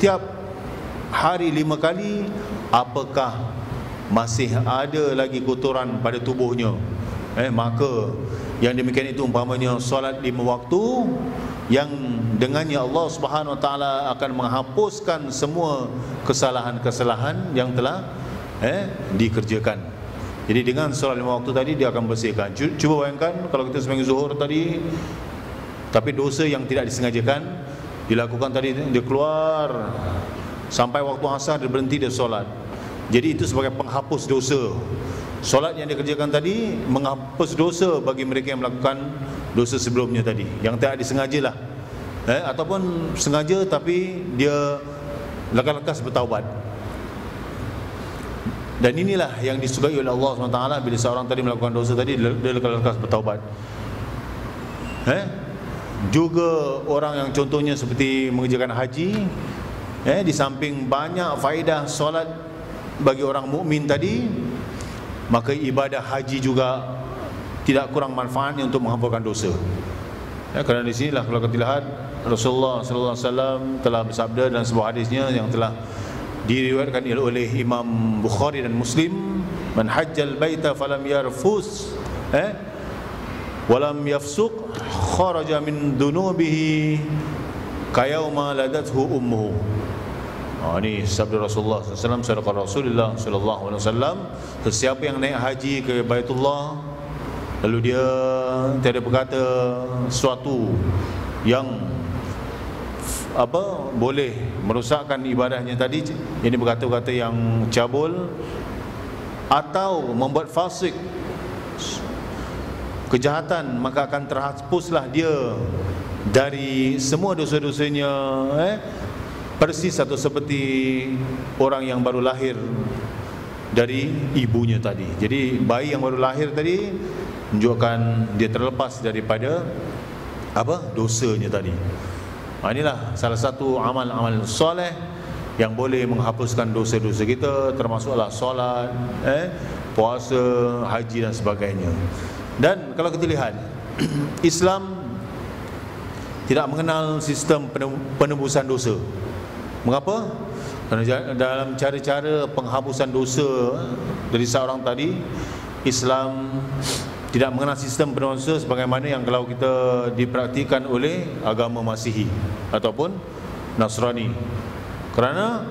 setiap hari 5 kali, apakah masih ada lagi kotoran pada tubuhnya? Maka yang demikian itu umpamanya solat 5 waktu yang dengannya Allah Subhanahu Wa Taala akan menghapuskan semua kesalahan-kesalahan yang telah dikerjakan. Jadi dengan solat 5 waktu tadi dia akan bersihkan. Cuba bayangkan kalau kita sembahyang zuhur tadi, tapi dosa yang tidak disengajakan dilakukan tadi, dia keluar sampai waktu asar dia berhenti, dia solat. Jadi itu sebagai penghapus dosa. Solat yang dikerjakan tadi menghapus dosa bagi mereka yang melakukan dosa sebelumnya tadi, yang tidak disengajalah, ataupun sengaja tapi dia lekas-lekas bertaubat. Dan inilah yang disukai oleh Allah SWT bila seorang tadi melakukan dosa tadi, dia lekas-lekas bertaubat. Juga orang yang contohnya seperti mengerjakan haji, di samping banyak faedah solat bagi orang mukmin tadi, maka ibadah haji juga tidak kurang manfaatnya untuk menghapuskan dosa. Kerana di sinilah kalau kita lihat Rasulullah sallallahu alaihi wasallam telah bersabda dalam sebuah hadisnya yang telah diriwayatkan oleh Imam Bukhari dan Muslim, man hajjal baita falam yarfus walam yafsuq kharaja min dunubihi kayauma ladathu ummuhu. Ini sabda Rasulullah SAW, sabda Rasulullah SAW, sesiapa yang naik haji ke Baitullah lalu dia tiada berkata sesuatu yang boleh merosakkan ibadahnya tadi, ini berkata-kata yang cabul atau membuat fasik, kejahatan, maka akan terhapuslah dia dari semua dosa-dosanya, persis atau seperti orang yang baru lahir dari ibunya tadi. Jadi bayi yang baru lahir tadi menunjukkan dia terlepas daripada dosanya tadi. Inilah salah satu amal-amal soleh yang boleh menghapuskan dosa-dosa kita, termasuklah solat, puasa, haji dan sebagainya. Dan kalau kita lihat Islam tidak mengenal sistem penebusan dosa. Mengapa? Kerana dalam cara-cara penghapusan dosa dari seorang tadi, Islam tidak mengenal sistem penebusan dosa sebagaimana yang kalau kita dipraktikan oleh agama Masihi ataupun Nasrani. Kerana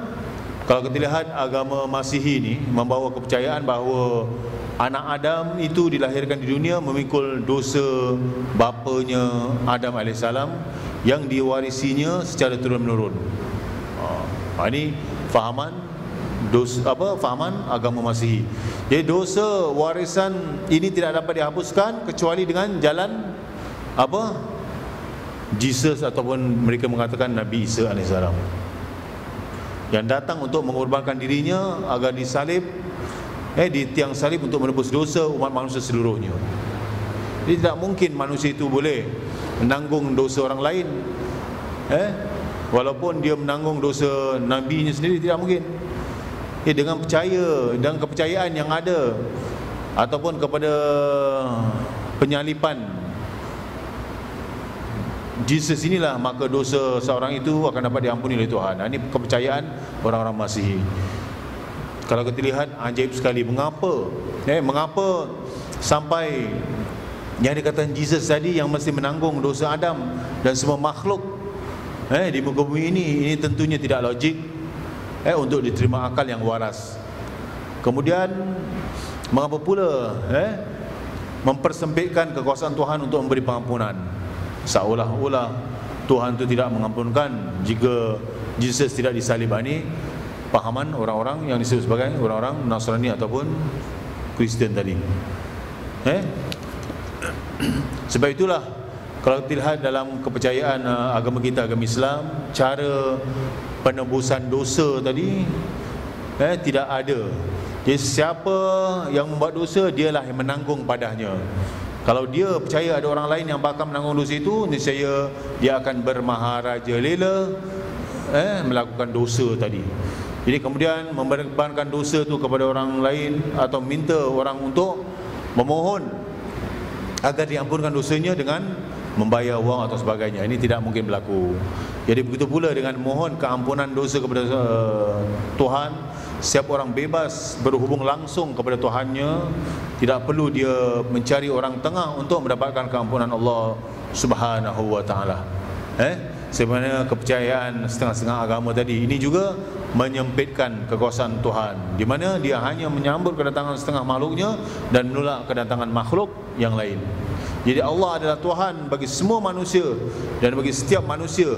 kalau kita lihat agama Masihi ini membawa kepercayaan bahawa anak Adam itu dilahirkan di dunia memikul dosa bapanya Adam AS yang diwarisinya secara turun-menurun. Ini fahaman fahaman agama Masihi. Jadi dosa warisan ini tidak dapat dihapuskan kecuali dengan jalan Jesus ataupun mereka mengatakan Nabi Isa AS, yang datang untuk mengorbankan dirinya agar disalib, di tiang salib untuk menebus dosa umat manusia seluruhnya. Jadi tidak mungkin manusia itu boleh menanggung dosa orang lain, walaupun dia menanggung dosa nabinya sendiri, tidak mungkin. Dengan percaya dan kepercayaan yang ada ataupun kepada penyalipan Jesus inilah, maka dosa seorang itu akan dapat diampuni oleh Tuhan. Ini kepercayaan orang-orang Masihi. Kalau kita lihat ajaib sekali, mengapa sampai yang dikatakan Jesus tadi yang mesti menanggung dosa Adam dan semua makhluk di muka bumi ini tentunya tidak logik untuk diterima akal yang waras. Kemudian mengapa pula mempersempitkan kekuasaan Tuhan untuk memberi pengampunan, seolah-olah Tuhan itu tidak mengampunkan jika Jesus tidak disalib. Ini pahaman orang-orang yang disebut sebagai orang-orang Nasrani ataupun Kristen tadi. Sebab itulah kalau kita lihat dalam kepercayaan agama kita, agama Islam, cara penebusan dosa tadi tidak ada. Jadi siapa yang membuat dosa, dialah yang menanggung padanya. Kalau dia percaya ada orang lain yang bakal menanggung dosa itu, niscaya dia akan bermaharaja lela melakukan dosa tadi. Jadi kemudian membebankan dosa itu kepada orang lain atau minta orang untuk memohon agar diampunkan dosanya dengan membayar wang atau sebagainya, ini tidak mungkin berlaku. Jadi begitu pula dengan mohon keampunan dosa kepada Tuhan. Setiap orang bebas berhubung langsung kepada Tuhannya, tidak perlu dia mencari orang tengah untuk mendapatkan keampunan Allah Subhanahu wa taala. Sebenarnya kepercayaan setengah-setengah agama tadi ini juga menyempitkan kekuasaan Tuhan, di mana dia hanya menyambut kedatangan setengah makhluknya dan menolak kedatangan makhluk yang lain. Jadi Allah adalah Tuhan bagi semua manusia dan bagi setiap manusia,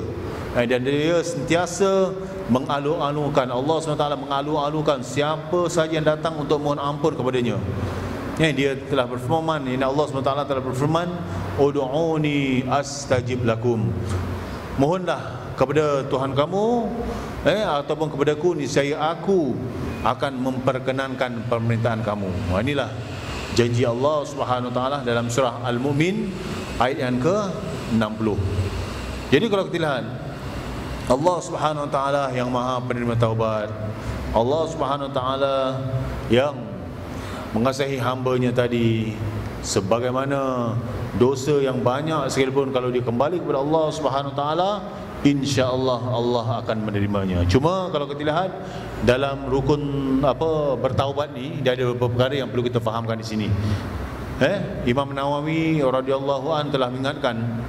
dan dia sentiasa mengalu-alukan, Allah SWT mengalu-alukan siapa saja yang datang untuk mohon ampun kepadanya. Dia telah berfirman, Allah SWT telah berfirman, ud'uni astajib lakum, mohonlah kepada Tuhan kamu ataupun kepadaku, niscaya aku akan memperkenankan permintaan kamu. Inilah janji Allah Subhanahu wa taala dalam surah Al-Mu'min ayat yang ke-60. Jadi kalau kita lihat, Allah Subhanahu wa taala yang Maha penerima taubat, Allah Subhanahu wa taala yang mengasihi hamba-Nya tadi, sebagaimana dosa yang banyak sekalipun kalau dia kembali kepada Allah Subhanahu wa taala, insya-Allah Allah akan menerimanya. Cuma kalau kita lihat dalam rukun bertaubat ni, dia ada beberapa perkara yang perlu kita fahamkan di sini. Imam Nawawi radhiyallahu an telah mengingatkan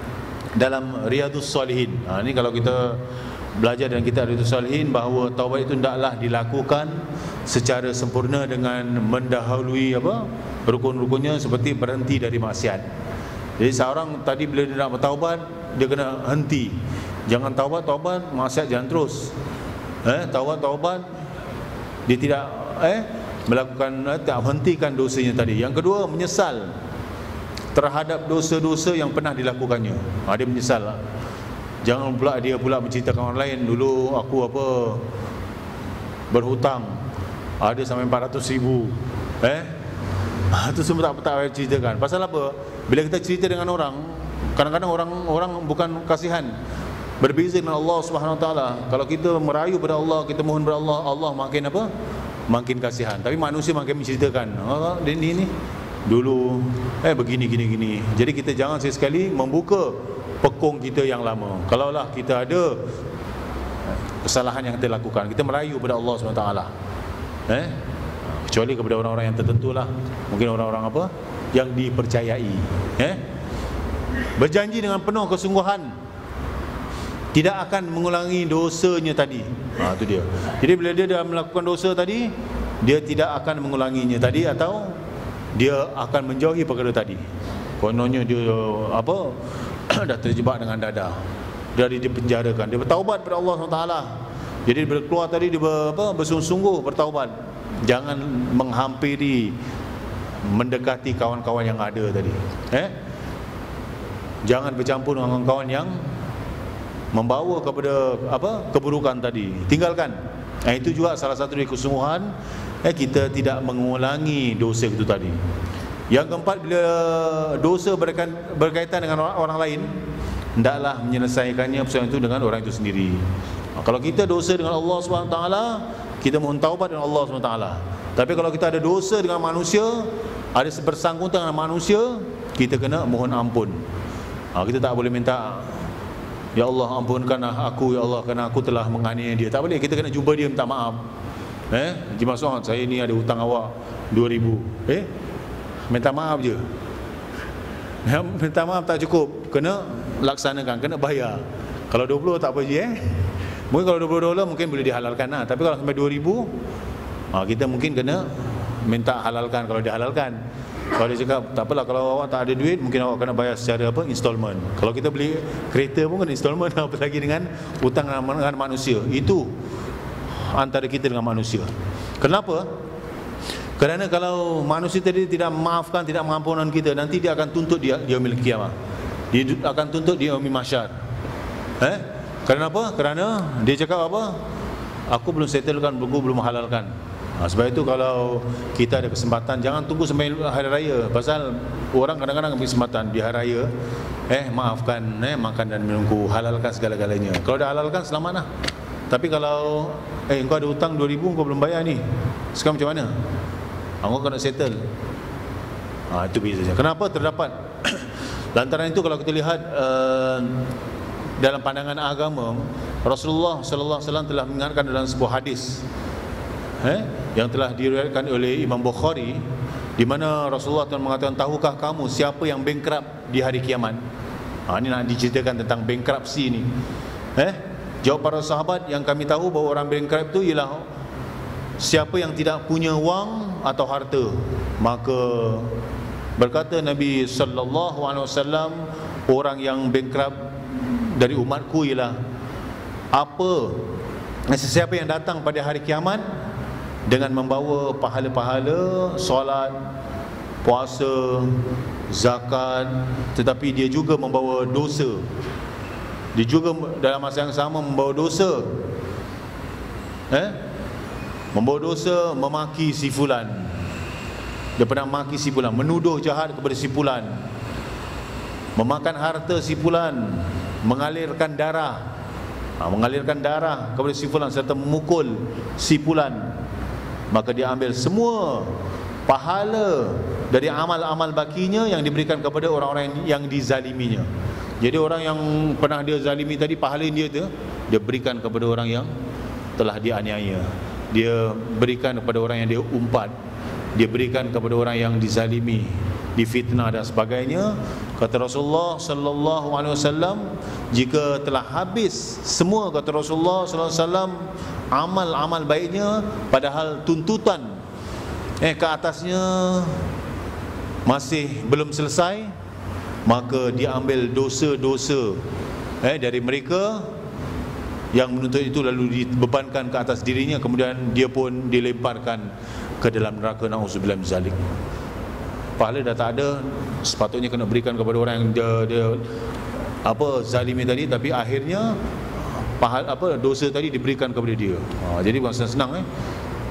dalam Riyadhus Shalihin. Ini kalau kita belajar dan kita Riyadhus Shalihin, bahawa taubat itu hendaklah dilakukan secara sempurna dengan mendahului rukun-rukunnya, seperti berhenti dari maksiat. Jadi seorang tadi bila dia nak bertaubat, dia kena henti. Jangan taubat, maksiat jangan terus. Taubat, dia tidak melakukan, tak hentikan dosanya tadi. Yang kedua, menyesal terhadap dosa-dosa yang pernah dilakukannya. Dia menyesal. Jangan pula dia menceritakan orang lain, dulu aku berhutang ada sampai 400,000. Itu semua tak ceritakan. Pasal apa? Bila kita cerita dengan orang, kadang-kadang orang bukan kasihan. Berbeza dengan Allah Subhanahu wa taala. Kalau kita merayu pada Allah, kita mohon pada Allah, Allah makin makin kasihan. Tapi manusia makin menceritakan, ini dulu begini gini. Jadi kita jangan sekali membuka pekung kita yang lama. Kalaulah kita ada kesalahan yang kita lakukan, kita merayu pada Allah Subhanahu wa taala. Kecuali kepada orang-orang yang tertentu lah, mungkin orang-orang yang dipercayai. Berjanji dengan penuh kesungguhan tidak akan mengulangi dosanya tadi. Itu dia. Jadi bila dia dah melakukan dosa tadi, dia tidak akan mengulanginya tadi, atau dia akan menjauhi perkara tadi. Kononnya dia dah terjebak dengan dadah, dia dipenjarakan, dia bertaubat kepada Allah SWT. Jadi bila keluar tadi, dia bersungguh-sungguh bertaubat. Jangan menghampiri, mendekati kawan-kawan yang ada tadi. Jangan bercampur dengan kawan yang membawa kepada keburukan tadi. Tinggalkan. Itu juga salah satu dari kesungguhan kita tidak mengulangi dosa itu tadi. Yang keempat, bila dosa berkaitan dengan orang lain, hendaklah menyelesaikannya persoalan itu dengan orang itu sendiri. Kalau kita dosa dengan Allah SWT, kita mohon taubat dengan Allah SWT. Tapi kalau kita ada dosa dengan manusia, ada bersangkutan dengan manusia, kita kena mohon ampun. Kita tak boleh minta, ya Allah ampunkanlah aku, ya Allah, kerana aku telah menganiaya dia. Tak boleh, kita kena jumpa dia minta maaf. Haji Mas'ud, saya ni ada hutang awak 2,000. Minta maaf je. Minta maaf tak cukup, kena laksanakan, kena bayar. Kalau 20 tak apa je. Mungkin kalau $20 mungkin boleh dihalalkan lah. Tapi kalau sampai 2,000, kita mungkin kena minta halalkan kalau dihalalkan. Kalau dia cakap tak apalah, kalau awak tak ada duit, mungkin awak kena bayar secara installment. Kalau kita beli kereta pun kena installment, apalagi dengan hutang dengan manusia. Itu antara kita dengan manusia. Kenapa? Kerana kalau manusia tadi tidak memaafkan, tidak mengampunkan kita, nanti dia akan tuntut dia yaumil qiyamah. Dia akan tuntut dia yaumil mahsyar. Kerana apa? Kerana dia cakap aku belum settlekan, aku belum halalkan. Sebab itu kalau kita ada kesempatan, jangan tunggu sampai hari raya. Pasal orang kadang-kadang ambil kesempatan di hari raya, maafkan, makan dan minumku, halalkan segala-galanya. Kalau dah halalkan, selamat lah. Tapi kalau engkau ada hutang 2,000, engkau belum bayar ni, sekarang macam mana? Engkau kena settle. Itu biasanya. Kenapa terdapat? Lantaran itu kalau kita lihat dalam pandangan agama, Rasulullah sallallahu alaihi wasallam telah mengingatkan dalam sebuah hadis yang telah diriwayatkan oleh Imam Bukhari, di mana Rasulullah telah mengatakan, tahukah kamu siapa yang bankrupt di hari kiamat? Ini nak diceritakan tentang bankruptcy ni. Jawab para sahabat, yang kami tahu bahawa orang bankrupt itu ialah siapa yang tidak punya wang atau harta. Maka berkata Nabi sallallahu alaihi wasallam, orang yang bankrupt dari umatku ialah sesiapa yang datang pada hari kiamat dengan membawa pahala-pahala solat, puasa, zakat, tetapi dia juga membawa dosa. Dia juga dalam masa yang sama membawa dosa. Membawa dosa, memaki si fulan. Dia pernah maki si fulan, menuduh jahat kepada si fulan, memakan harta si fulan, mengalirkan darah kepada si fulan, serta memukul si fulan. Maka dia ambil semua pahala dari amal-amal bakinya yang diberikan kepada orang-orang yang dizaliminya. Jadi orang yang pernah dia zalimi tadi, pahala dia tu dia berikan kepada orang yang telah dianiaya, dia berikan kepada orang yang dia umpat, dia berikan kepada orang yang dizalimi, difitnah dan sebagainya. Kata Rasulullah sallallahu alaihi wasallam, jika telah habis semua, kata Rasulullah sallallahu alaihi wasallam, amal-amal baiknya, padahal tuntutan ke atasnya masih belum selesai, maka dia ambil dosa-dosa dari mereka yang menuntut itu, lalu dibebankan ke atas dirinya, kemudian dia pun dilemparkan ke dalam neraka. Na'udzubillah min zalik. Pahala dah tak ada, sepatutnya kena berikan kepada orang yang dia zalimi tadi, tapi akhirnya dosa tadi diberikan kepada dia. Jadi bukan senang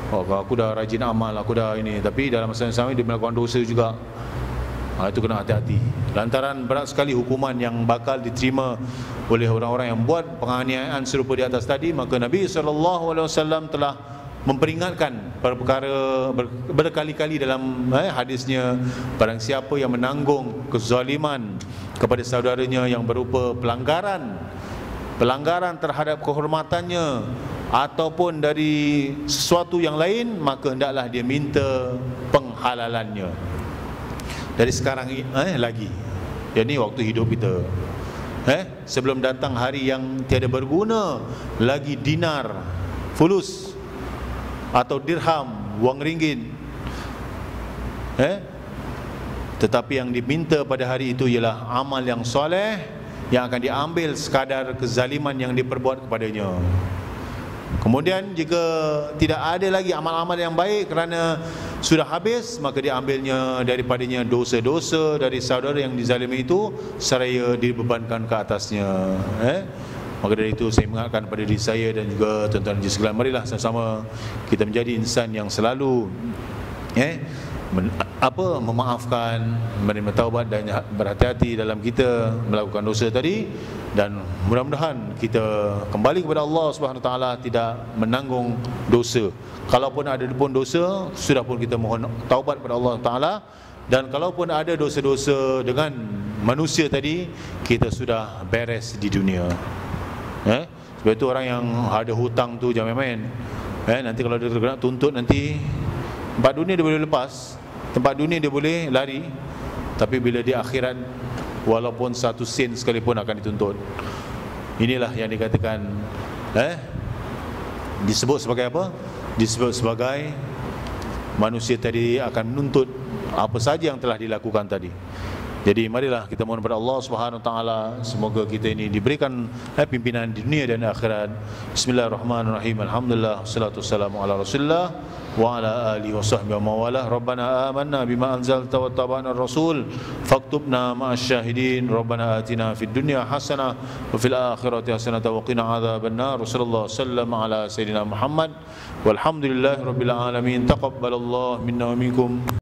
aku dah rajin amal, aku dah ini, tapi dalam masa yang sama dia melakukan dosa juga. Itu kena hati-hati. Lantaran berat sekali hukuman yang bakal diterima oleh orang-orang yang buat penganiayaan serupa di atas tadi, maka Nabi SAW telah memperingatkan perkara berkali-kali dalam hadisnya, barang siapa yang menanggung kezaliman kepada saudaranya yang berupa pelanggaran terhadap kehormatannya ataupun dari sesuatu yang lain, maka hendaklah dia minta penghalalannya dari sekarang lagi. Jadi waktu hidup kita, sebelum datang hari yang tiada berguna lagi dinar, fulus atau dirham, wang ringgit. Tetapi yang diminta pada hari itu ialah amal yang soleh yang akan diambil sekadar kezaliman yang diperbuat kepadanya. Kemudian jika tidak ada lagi amal-amal yang baik kerana sudah habis, maka diambilnya daripadanya dosa-dosa dari saudara yang dizalimi itu seraya dibebankan ke atasnya. Maka dari itu saya mengingatkan pada diri saya dan juga tuan-tuan dan sekalian, marilah sama-sama kita menjadi insan yang selalu memaafkan, menerima taubat dan berhati-hati dalam kita melakukan dosa tadi, dan mudah-mudahan kita kembali kepada Allah Subhanahu Wa Taala, tidak menanggung dosa. Kalaupun ada pun dosa, sudah pun kita mohon taubat kepada Allah Taala, dan kalaupun ada dosa-dosa dengan manusia tadi, kita sudah beres di dunia. Sebab itu orang yang ada hutang tu jangan main-main. Nanti kalau dia terkena tuntut, nanti tempat dunia dia boleh lepas, tempat dunia dia boleh lari, tapi bila di akhirat, walaupun 1 sen sekalipun akan dituntut. Inilah yang dikatakan disebut sebagai apa? Disebut sebagai manusia tadi akan menuntut apa saja yang telah dilakukan tadi. Jadi marilah kita mohon kepada Allah Subhanahu Wa Taala, semoga kita ini diberikan pimpinan di dunia dan akhirat. Bismillahirrahmanirrahim. Alhamdulillah, wassalatu wassalamu ala Rasulillah wa ala alihi wa sahbihi wa mawalah. Rabbana amanna bima anzalta wa tabana ar-rasul faktubna ma'asy syahidin. Rabbana atina fid dunya hasanah wa fil akhirati hasanah wa qina adzabannar. Sallallahu sallam ala sayidina Muhammad walhamdulillahirabbil alamin. Taqabbalallahu minna wa minkum.